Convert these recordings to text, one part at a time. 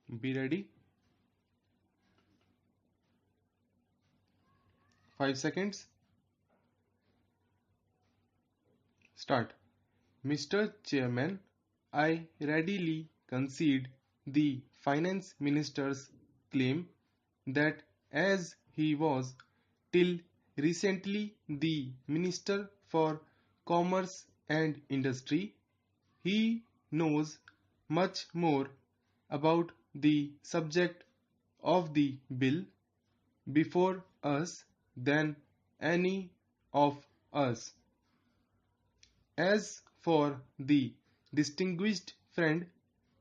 Be ready. 5 seconds. Start. Mr. Chairman, I readily concede the Finance Minister's claim that as he was till recently the Minister for Commerce and Industry, he knows much more about the subject of the bill before us than any of us. As for the distinguished friend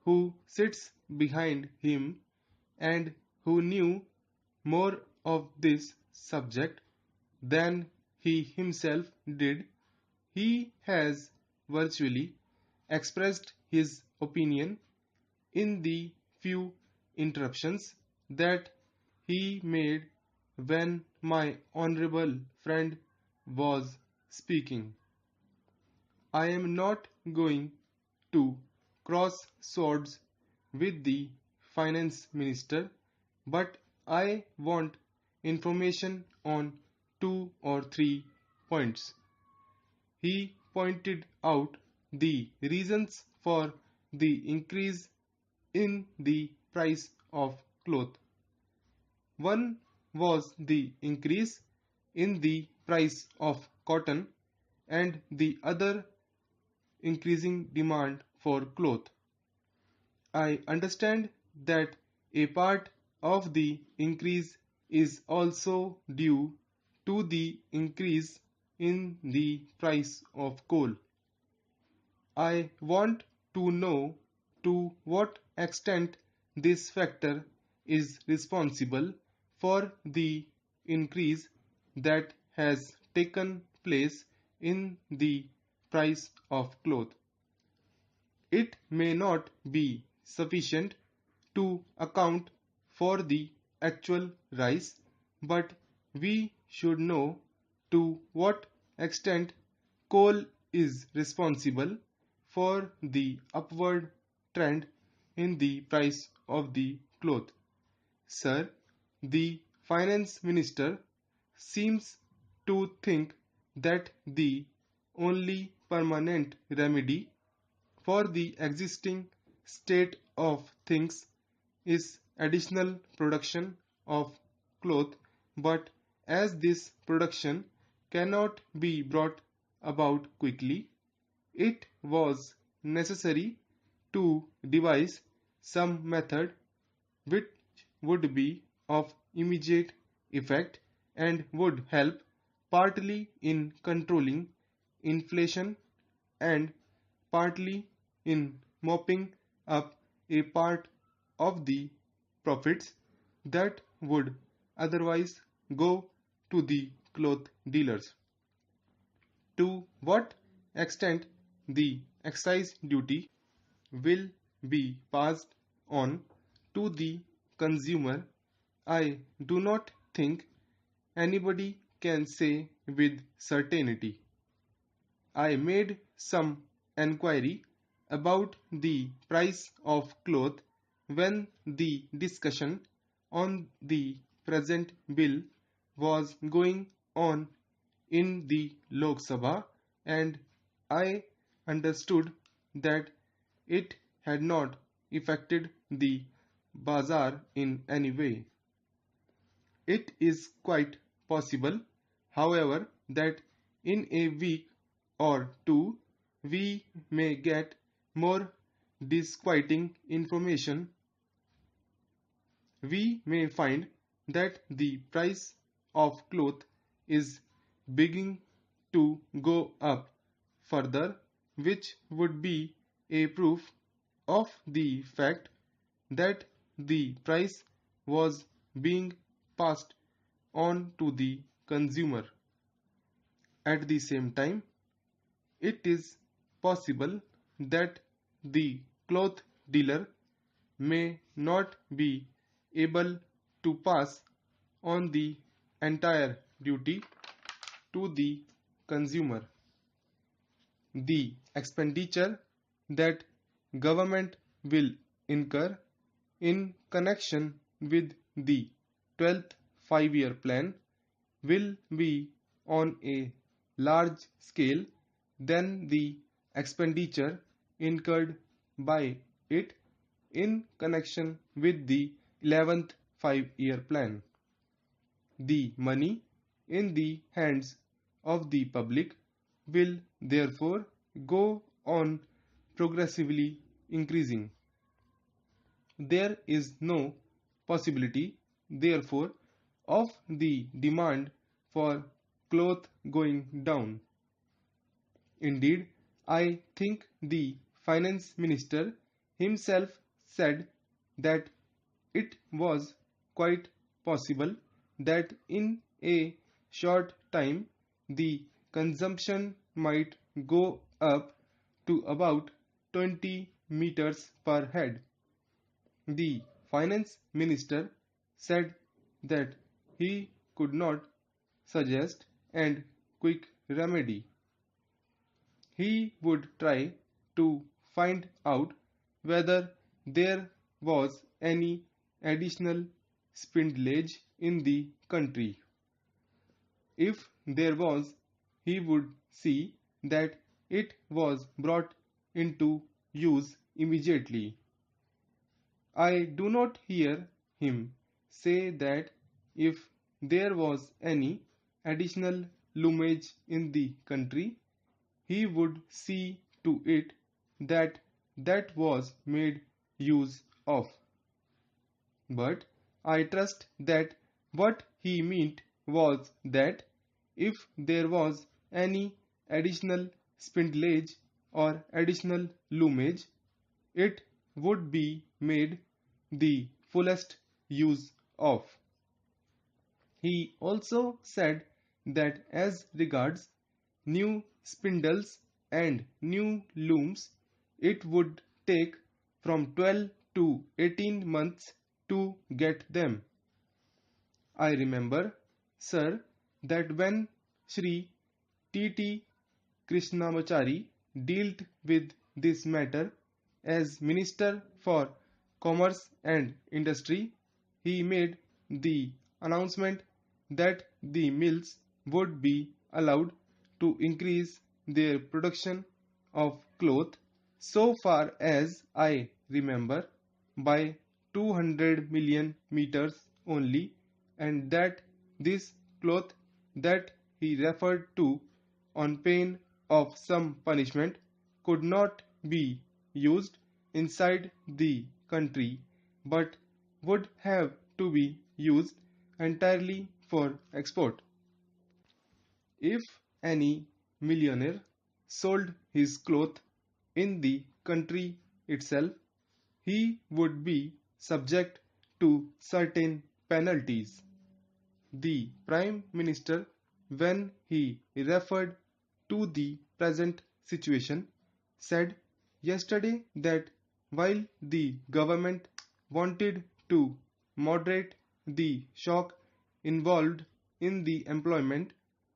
who sits behind him and who knew more of this subject than he himself did, he has virtually expressed his opinion in the few interruptions that he made when my honorable friend was speaking. I am not going to cross swords with the finance minister, but I want information on two or three points. He pointed out the reasons for the increase in the price of cloth. One was the increase in the price of cotton and the other increasing demand for cloth. I understand that a part of the increase is also due to the increase in the price of coal. I want to know to what extent this factor is responsible for the increase that has taken place in the price of cloth. It may not be sufficient to account for the actual rise, but we should know to what extent coal is responsible for the upward trend in the price of the cloth. Sir, the finance minister seems to think that the only permanent remedy for the existing state of things is additional production of cloth, but as this production cannot be brought about quickly, it was necessary to devise some method which would be of immediate effect and would help partly in controlling inflation and partly in mopping up a part of the profits that would otherwise go to the cloth dealers. To what extent the excise duty will be passed on to the consumer, I do not think anybody can say with certainty. I made some enquiry about the price of cloth when the discussion on the present bill was going on in the Lok Sabha, and I understood that it had not affected the bazaar in any way. It is quite possible, however, that in a week or two we may get more disquieting information. We may find that the price of cloth is beginning to go up further, which would be a proof of the fact that the price was being passed on to the consumer. At the same time, it is possible that the cloth dealer may not be able to pass on the entire duty to the consumer. The expenditure that government will incur in connection with the 12th five-year plan will be on a large scale than the expenditure incurred by it in connection with the 11th five-year plan. The money in the hands of the public will therefore go on progressively increasing. There is no possibility, therefore, of the demand for cloth going down. Indeed, I think the finance minister himself said that it was quite possible that in a short time the consumption might go up to about 20 meters per head. The finance minister said that he could not suggest a quick remedy. He would try to find out whether there was any additional spindlage in the country. If there was, he would see that it was brought into use immediately. I do not hear him say that if there was any additional loomage in the country, he would see to it that that was made use of. But I trust that what he meant was that if there was any additional spindlage or additional loomage, it would be made the fullest use of. He also said that as regards new spindles and new looms, it would take from 12 to 18 months to get them. I remember, sir, that when Sri T.T. Krishnamachari dealt with this matter as Minister for Commerce and Industry, he made the announcement that the mills would be allowed to increase their production of cloth so far as I remember by 200 million meters only, and that this cloth that he referred to on pain of some punishment could not be used inside the country but would have to be used entirely for export. If any millionaire sold his cloth in the country itself, he would be subject to certain penalties. The Prime Minister, when he referred to the present situation, said yesterday that while the government wanted to moderate the shock involved in the employment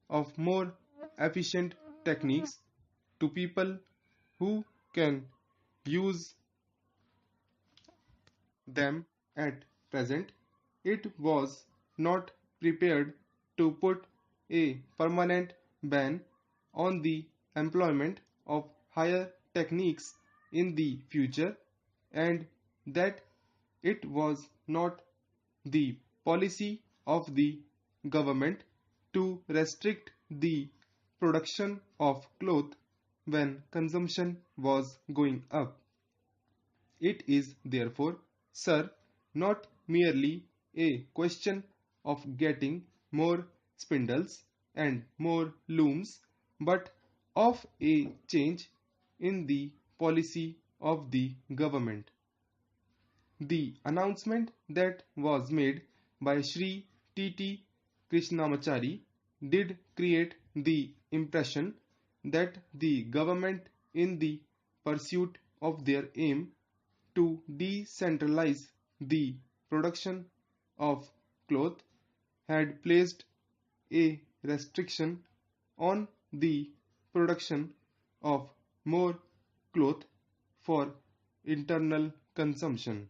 of more efficient techniques to people who can use them at present, it was not prepared to put a permanent ban on the employment of higher techniques in the future, and that it was not the policy of the government to restrict the production of cloth when consumption was going up. It is therefore, sir, not merely a question of getting more spindles and more looms, but of a change in the policy of the government. The announcement that was made by Sri T.T. Krishnamachari did create the impression that the government, in the pursuit of their aim to decentralize the production of cloth, had placed a restriction on the production of more cloth for internal consumption.